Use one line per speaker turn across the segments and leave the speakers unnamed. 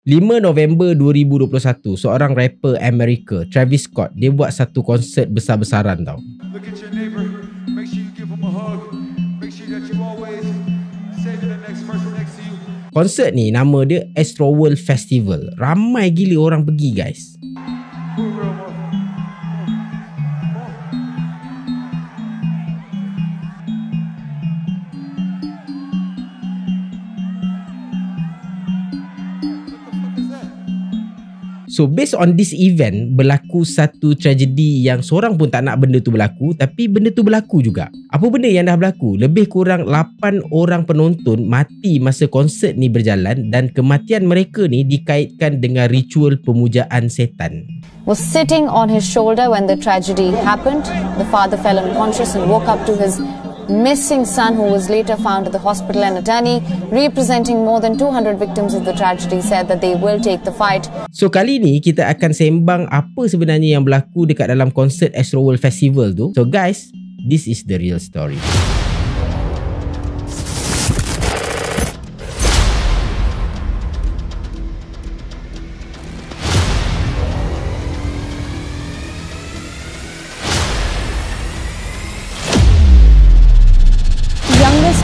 5 November 2021, seorang rapper Amerika, Travis Scott, dia buat satu konsert besar-besaran tau.
Look at your neighbor, make sure you give him a hug. Make sure that you always saving the next person next to you.
Konsert ni nama dia Astroworld Festival. Ramai gila orang pergi guys. So based on this event, berlaku satu tragedi yang seorang pun tak nak benda tu berlaku, tapi benda tu berlaku juga. Apa benda yang dah berlaku? Lebih kurang 8 orang penonton mati masa konsert ni berjalan dan kematian mereka ni dikaitkan dengan ritual pemujaan setan.
Was sitting on his shoulder when the tragedy happened. The father fell unconscious and woke up to his missing son, who was later found at the hospital. An attorney representing more than 200 victims of the tragedy said that they will take the fight.
So kali ni kita akan sembang apa sebenarnya yang berlaku dekat dalam konsert Astroworld Festival tu. So guys, this is the real story.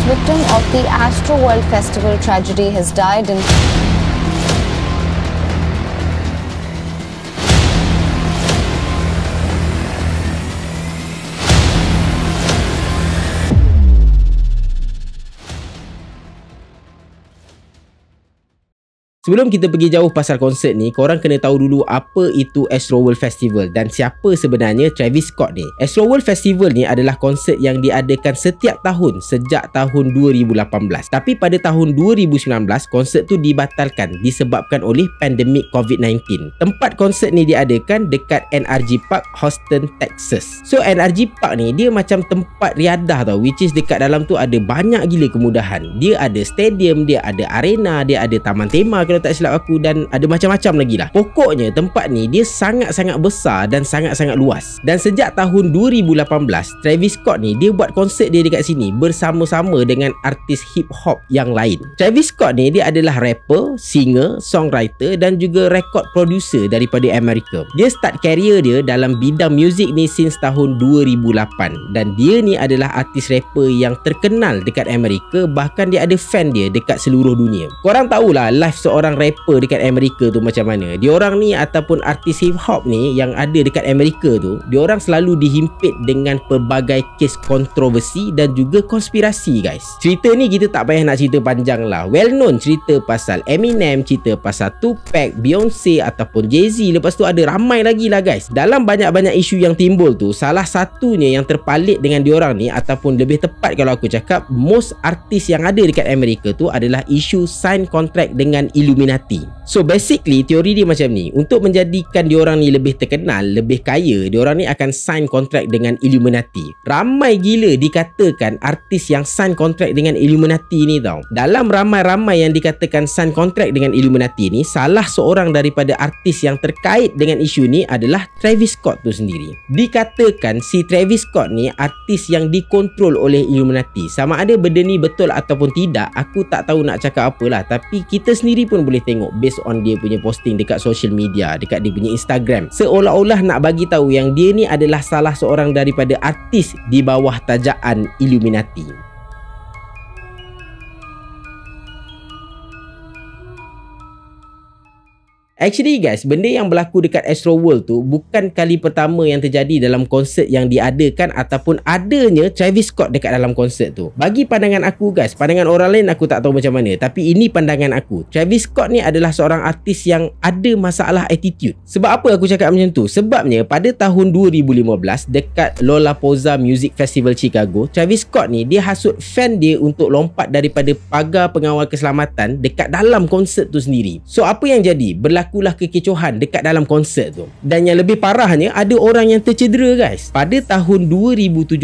Victim of the Astroworld Festival tragedy has died in
Sebelum kita pergi jauh pasal konsert ni, korang kena tahu dulu apa itu Astroworld Festival dan siapa sebenarnya Travis Scott ni. Astroworld Festival ni adalah konsert yang diadakan setiap tahun sejak tahun 2018. Tapi pada tahun 2019, konsert tu dibatalkan disebabkan oleh pandemik COVID-19. Tempat konsert ni diadakan dekat NRG Park, Houston, Texas. So NRG Park ni dia macam tempat riadah tau, which is dekat dalam tu ada banyak gila kemudahan. Dia ada stadium, dia ada arena, dia ada taman tema kalau tak silap aku, dan ada macam-macam lagi lah. Pokoknya tempat ni dia sangat-sangat besar dan sangat-sangat luas. Dan sejak tahun 2018, Travis Scott ni dia buat konsert dia dekat sini bersama-sama dengan artis hip hop yang lain. Travis Scott ni dia adalah rapper, singer, songwriter dan juga record producer daripada Amerika. Dia start career dia dalam bidang muzik ni since tahun 2008 dan dia ni adalah artis rapper yang terkenal dekat Amerika, bahkan dia ada fan dia dekat seluruh dunia. Korang tahulah life seorang rapper dekat Amerika tu macam mana. Diorang ni ataupun artis hip hop ni yang ada dekat Amerika tu, diorang selalu dihimpit dengan pelbagai kes kontroversi dan juga konspirasi guys. Cerita ni kita tak payah nak cerita panjang lah. Well known cerita pasal Eminem, cerita pasal Tupac, Beyonce ataupun Jay-Z. Lepas tu ada ramai lagi lah guys. Dalam banyak-banyak isu yang timbul tu, salah satunya yang terpalit dengan diorang ni, ataupun lebih tepat kalau aku cakap, most artis yang ada dekat Amerika tu adalah isu sign contract dengan Illuminati. So basically teori dia macam ni, untuk menjadikan diorang ni lebih terkenal, lebih kaya, diorang ni akan sign kontrak dengan Illuminati. Ramai gila dikatakan artis yang sign kontrak dengan Illuminati ni tau. Dalam ramai-ramai yang dikatakan sign kontrak dengan Illuminati ni, salah seorang daripada artis yang terkait dengan isu ni adalah Travis Scott tu sendiri. Dikatakan si Travis Scott ni artis yang dikontrol oleh Illuminati. Sama ada benda ni betul ataupun tidak, aku tak tahu nak cakap apalah, tapi kita sendiri pun boleh tengok based on dia punya posting dekat social media, dekat dia punya Instagram, seolah-olah nak bagi tahu yang dia ni adalah salah seorang daripada artis di bawah tajaan Illuminati. Actually guys, benda yang berlaku dekat Astroworld tu bukan kali pertama yang terjadi dalam konsert yang diadakan ataupun adanya Travis Scott dekat dalam konsert tu. Bagi pandangan aku guys, pandangan orang lain aku tak tahu macam mana, tapi ini pandangan aku. Travis Scott ni adalah seorang artis yang ada masalah attitude. Sebab apa aku cakap macam tu? Sebabnya pada tahun 2015 dekat Lollapalooza Music Festival Chicago, Travis Scott ni dia hasut fan dia untuk lompat daripada pagar pengawal keselamatan dekat dalam konsert tu sendiri. So apa yang jadi? Berlaku berlakulah kekecohan dekat dalam konsert tu. Dan yang lebih parahnya, ada orang yang tercedera guys. Pada tahun 2017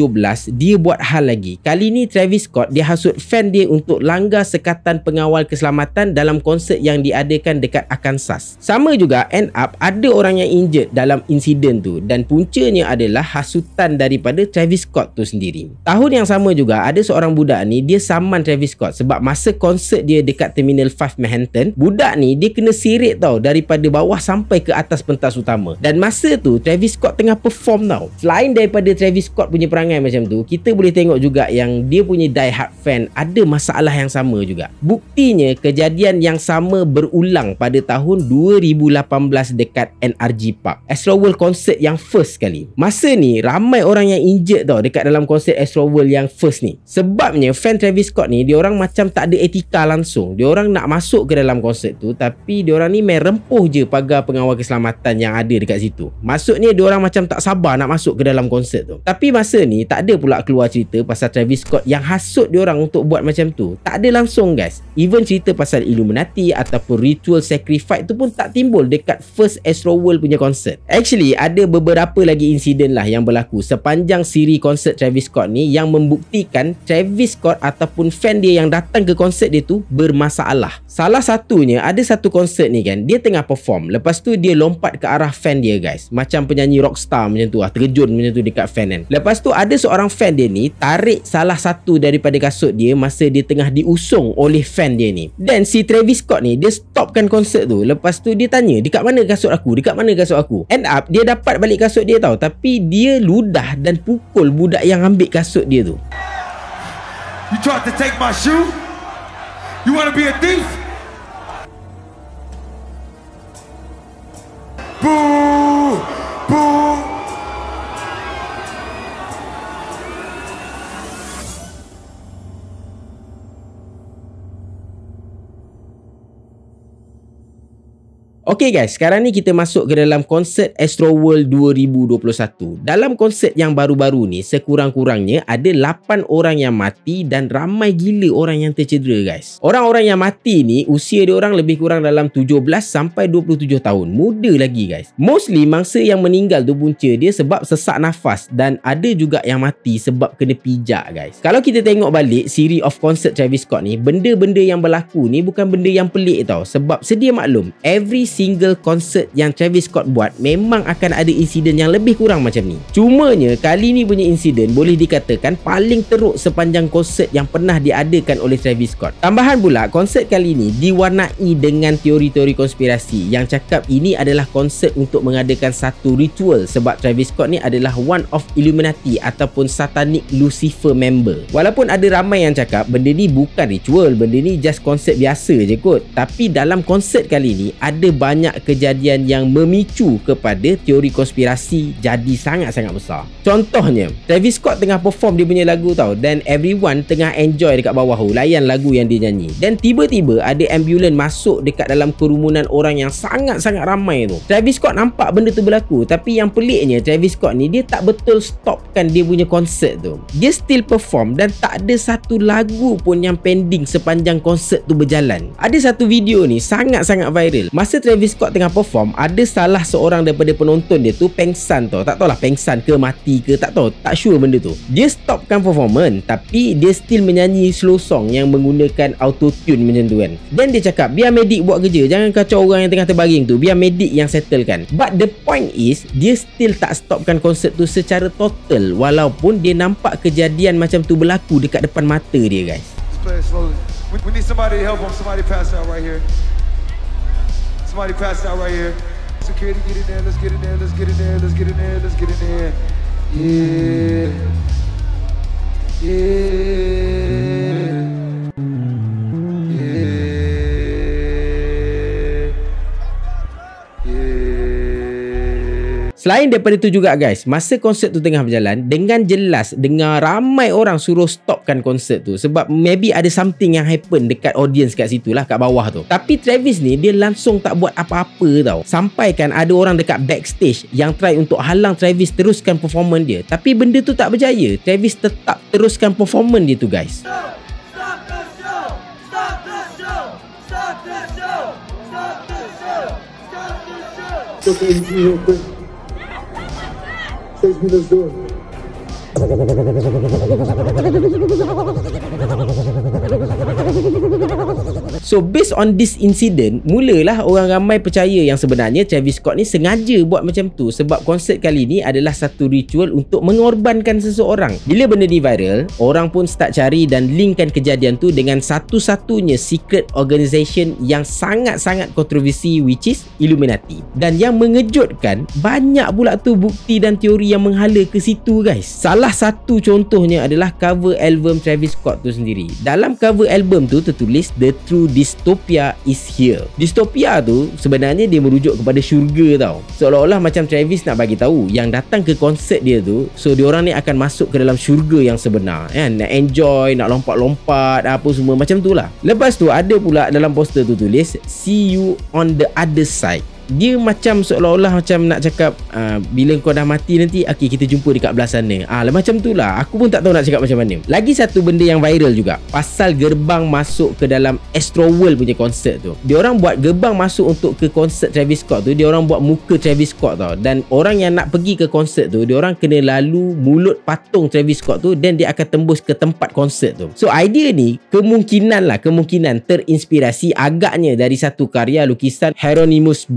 dia buat hal lagi. Kali ni Travis Scott dia hasut fan dia untuk langgar sekatan pengawal keselamatan dalam konsert yang diadakan dekat Arkansas. Sama juga end up ada orang yang injured dalam insiden tu, dan puncanya adalah hasutan daripada Travis Scott tu sendiri. Tahun yang sama juga ada seorang budak ni dia saman Travis Scott sebab masa konsert dia dekat Terminal 5 Manhattan, budak ni dia kena seret tau daripada bawah sampai ke atas pentas utama. Dan masa tu Travis Scott tengah perform tau. Selain daripada Travis Scott punya perangai macam tu, kita boleh tengok juga yang dia punya die hard fan ada masalah yang sama juga. Buktinya kejadian yang sama berulang pada tahun 2018 dekat NRG Park, Astroworld concert yang first kali. Masa ni ramai orang yang injured tau dekat dalam konsert Astroworld yang first ni. Sebabnya fan Travis Scott ni diorang macam tak ada etika langsung. Diorang nak masuk ke dalam konsert tu, tapi diorang ni main rempuh je pagar pengawal keselamatan yang ada dekat situ. Maksudnya diorang macam tak sabar nak masuk ke dalam konsert tu. Tapi masa ni tak ada pula keluar cerita pasal Travis Scott yang hasut diorang untuk buat macam tu. Tak ada langsung guys. Even cerita pasal Illuminati ataupun ritual sacrifice tu pun tak timbul dekat first Astroworld punya konsert. Actually ada beberapa lagi insiden lah yang berlaku sepanjang siri konsert Travis Scott ni yang membuktikan Travis Scott ataupun fan dia yang datang ke konsert dia tu bermasalah. Salah satunya, ada satu konsert ni kan, dia tengah perform, lepas tu dia lompat ke arah fan dia guys, macam penyanyi rockstar macam tu lah, terjun macam tu dekat fan kan. Lepas tu ada seorang fan dia ni tarik salah satu daripada kasut dia masa dia tengah diusung oleh fan dia ni. Dan si Travis Scott ni dia stopkan konsert tu. Lepas tu dia tanya, dekat mana kasut aku? Dekat mana kasut aku? End up dia dapat balik kasut dia tau, tapi dia ludah dan pukul budak yang ambil kasut dia tu.
You tried to take my shoe? You want to be a thief? Boo! Boo!
Okay guys, sekarang ni kita masuk ke dalam konsert Astroworld 2021. Dalam konsert yang baru-baru ni, sekurang-kurangnya ada 8 orang yang mati dan ramai gila orang yang tercedera guys. Orang-orang yang mati ni usia dia orang lebih kurang dalam 17 sampai 27 tahun. Muda lagi guys. Mostly mangsa yang meninggal tu punca dia sebab sesak nafas, dan ada juga yang mati sebab kena pijak guys. Kalau kita tengok balik siri of concert Travis Scott ni, benda-benda yang berlaku ni bukan benda yang pelik tau. Sebab sedia maklum, every single concert yang Travis Scott buat memang akan ada insiden yang lebih kurang macam ni. Cumanya kali ni punya insiden boleh dikatakan paling teruk sepanjang konsert yang pernah diadakan oleh Travis Scott. Tambahan pula, konsert kali ni diwarnai dengan teori-teori konspirasi yang cakap ini adalah konsert untuk mengadakan satu ritual sebab Travis Scott ni adalah one of Illuminati ataupun Satanic Lucifer member. Walaupun ada ramai yang cakap benda ni bukan ritual, benda ni just konsert biasa je kot. Tapi dalam konsert kali ni ada banyak kejadian yang memicu kepada teori konspirasi jadi sangat-sangat besar. Contohnya, Travis Scott tengah perform dia punya lagu tau, dan everyone tengah enjoy dekat bawah tu, layan lagu yang dia nyanyi. Dan tiba-tiba ada ambulans masuk dekat dalam kerumunan orang yang sangat-sangat ramai tu. Travis Scott nampak benda tu berlaku, tapi yang peliknya Travis Scott ni dia tak betul stopkan dia punya konsert tu. Dia still perform dan tak ada satu lagu pun yang pending sepanjang konsert tu berjalan. Ada satu video ni sangat-sangat viral. Masa Travis Scott tengah perform, ada salah seorang daripada penonton dia tu pengsan tau. Tak tahulah pengsan ke mati ke, tak tahu, tak sure benda tu. Dia stopkan performance, tapi dia still menyanyi slow song yang menggunakan auto-tune macam tu kan. Dan dia cakap, biar medik buat kerja, jangan kacau orang yang tengah terbaring tu, biar medik yang settlekan. But the point is, dia still tak stopkan konsert tu secara total, walaupun dia nampak kejadian macam tu berlaku dekat depan mata dia guys.
Let's play it slowly. We need somebody to help him. Somebody pass out right here. Somebody pass out right here. Security, get in there. Let's get in there. Let's get in there. Let's get in there. Let's get in there. Yeah. Yeah.
Selain daripada tu juga guys, masa konsert tu tengah berjalan, dengan jelas dengar ramai orang suruh stopkan konsert tu sebab maybe ada something yang happen dekat audience kat situ lah, kat bawah tu. Tapi Travis ni dia langsung tak buat apa-apa tau. Sampaikan ada orang dekat backstage yang try untuk halang Travis teruskan performance dia, tapi benda tu tak berjaya. Travis tetap teruskan performance dia tu guys.
okay with you real quick? Face me, let's do it.
So based on this incident, mulalah orang ramai percaya yang sebenarnya Travis Scott ni sengaja buat macam tu sebab konsert kali ni adalah satu ritual untuk mengorbankan seseorang. Bila benda ni viral, orang pun start cari dan linkkan kejadian tu dengan satu-satunya secret organisation yang sangat-sangat kontroversi, which is Illuminati. Dan yang mengejutkan, banyak pula tu bukti dan teori yang menghala ke situ guys. Salah satu contohnya adalah cover album Travis Scott tu sendiri. Dalam cover album tu tertulis The True Dystopia is Here. Dystopia tu sebenarnya dia merujuk kepada syurga tau. Seolah-olah macam Travis nak bagi tahu yang datang ke konsert dia tu, so diorang ni akan masuk ke dalam syurga yang sebenar kan, nak enjoy, nak lompat-lompat apa semua macam tu lah. Lepas tu ada pula dalam poster tu tulis See you on the other side. Dia macam seolah-olah macam nak cakap bila kau dah mati nanti, okay, kita jumpa dekat belah sana. Macam tu lah. Aku pun tak tahu nak cakap macam mana. Lagi satu benda yang viral juga, pasal gerbang masuk ke dalam Astroworld punya konsert tu. Diorang buat gerbang masuk untuk ke konsert Travis Scott tu, diorang buat muka Travis Scott tau. Dan orang yang nak pergi ke konsert tu, diorang kena lalu mulut patung Travis Scott tu, dan dia akan tembus ke tempat konsert tu. So idea ni kemungkinan terinspirasi agaknya dari satu karya lukisan Hieronymus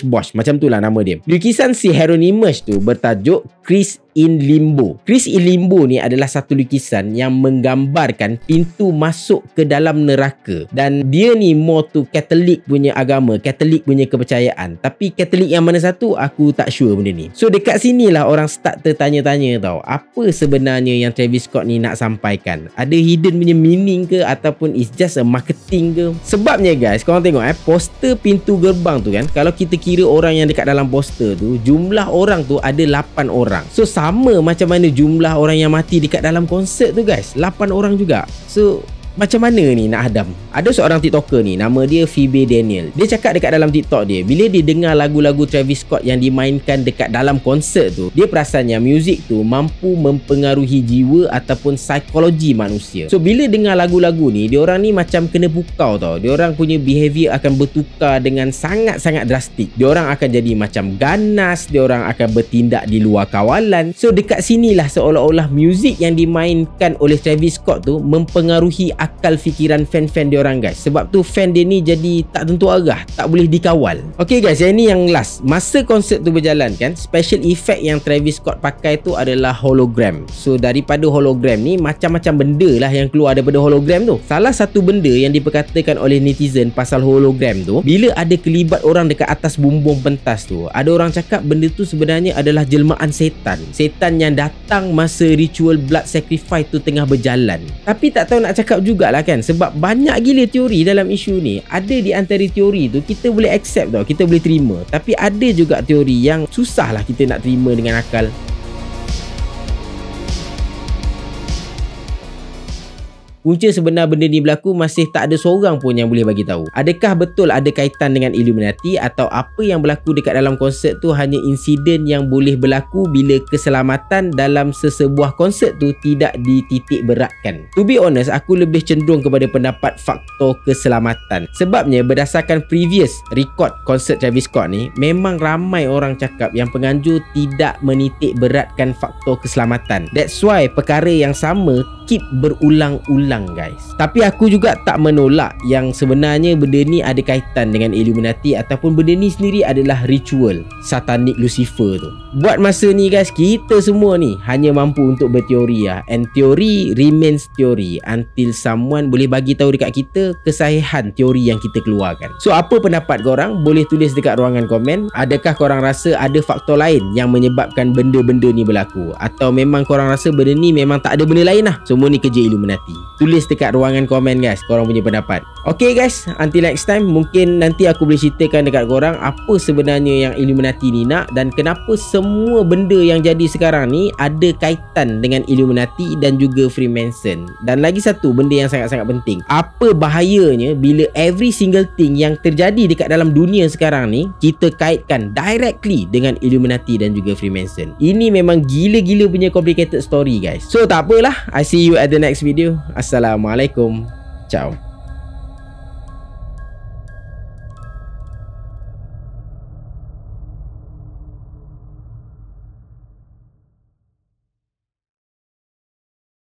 Bosch, macam tu lah nama dia. Lukisan si Hieronymus tu bertajuk Chris in Limbo. Chris in Limbo ni adalah satu lukisan yang menggambarkan pintu masuk ke dalam neraka. Dan dia ni more to Catholic punya agama, Catholic punya kepercayaan. Tapi Catholic yang mana satu, aku tak sure benda ni. So dekat sinilah orang start tertanya-tanya tau, apa sebenarnya yang Travis Scott ni nak sampaikan? Ada hidden punya meaning ke, ataupun is just a marketing ke? Sebabnya guys, korang tengok poster pintu gerbang tu kan, kalau kita kira orang yang dekat dalam poster tu, jumlah orang tu ada 8 orang. So sama macam mana jumlah orang yang mati dekat dalam konsert tu guys, 8 orang juga. So macam mana ni nak hadam? Ada seorang TikToker ni, nama dia Phoebe Daniel. Dia cakap dekat dalam TikTok dia, bila dia dengar lagu-lagu Travis Scott yang dimainkan dekat dalam konsert tu, dia perasan yang muzik tu mampu mempengaruhi jiwa ataupun psikologi manusia. So bila dengar lagu-lagu ni, diorang ni macam kena pukau tau. Diorang punya behavior akan bertukar dengan sangat-sangat drastik. Diorang akan jadi macam ganas, diorang akan bertindak di luar kawalan. So dekat sinilah seolah-olah muzik yang dimainkan oleh Travis Scott tu mempengaruhi akal fikiran fan-fan dia orang guys. Sebab tu fan dia ni jadi tak tentu arah, tak boleh dikawal. Okay guys, yang ni yang last. Masa konsert tu berjalan kan, special effect yang Travis Scott pakai tu adalah hologram. So daripada hologram ni, macam-macam benda lah yang keluar daripada hologram tu. Salah satu benda yang diperkatakan oleh netizen pasal hologram tu, bila ada kelibat orang dekat atas bumbung pentas tu, ada orang cakap benda tu sebenarnya adalah jelmaan setan. Setan yang datang masa ritual blood sacrifice tu tengah berjalan. Tapi tak tahu nak cakap jugalah kan, sebab banyak gila teori dalam isu ni. Ada di antara teori tu kita boleh accept tau, kita boleh terima. Tapi ada juga teori yang susah lah kita nak terima dengan akal. Punca sebenar benda ni berlaku masih tak ada seorang pun yang boleh bagi tahu. Adakah betul ada kaitan dengan Illuminati, atau apa yang berlaku dekat dalam konsert tu hanya insiden yang boleh berlaku bila keselamatan dalam sesebuah konsert tu tidak dititik beratkan. To be honest, aku lebih cenderung kepada pendapat faktor keselamatan. Sebabnya berdasarkan previous record konsert Travis Scott ni, memang ramai orang cakap yang penganjur tidak menitik beratkan faktor keselamatan. That's why perkara yang sama keep berulang-ulang guys. Tapi aku juga tak menolak yang sebenarnya benda ni ada kaitan dengan Illuminati, ataupun benda ni sendiri adalah ritual satanik Lucifer tu. Buat masa ni guys, kita semua ni hanya mampu untuk berteori lah. And teori remains teori until someone boleh bagi tahu dekat kita kesahihan teori yang kita keluarkan. So apa pendapat korang? Boleh tulis dekat ruangan komen. Adakah korang rasa ada faktor lain yang menyebabkan benda-benda ni berlaku, atau memang korang rasa benda ni memang tak ada benda lain lah, semua ni kerja Illuminati? Tulis dekat ruangan komen guys, korang punya pendapat. Okay guys, until next time, mungkin nanti aku boleh ceritakan dekat korang apa sebenarnya yang Illuminati ni nak, dan kenapa semua benda yang jadi sekarang ni ada kaitan dengan Illuminati dan juga Freemason. Dan lagi satu benda yang sangat-sangat penting, apa bahayanya bila every single thing yang terjadi dekat dalam dunia sekarang ni kita kaitkan directly dengan Illuminati dan juga Freemason. Ini memang gila-gila punya complicated story guys. So tak apalah, I see you at the next video. Assalamualaikum. Ciao.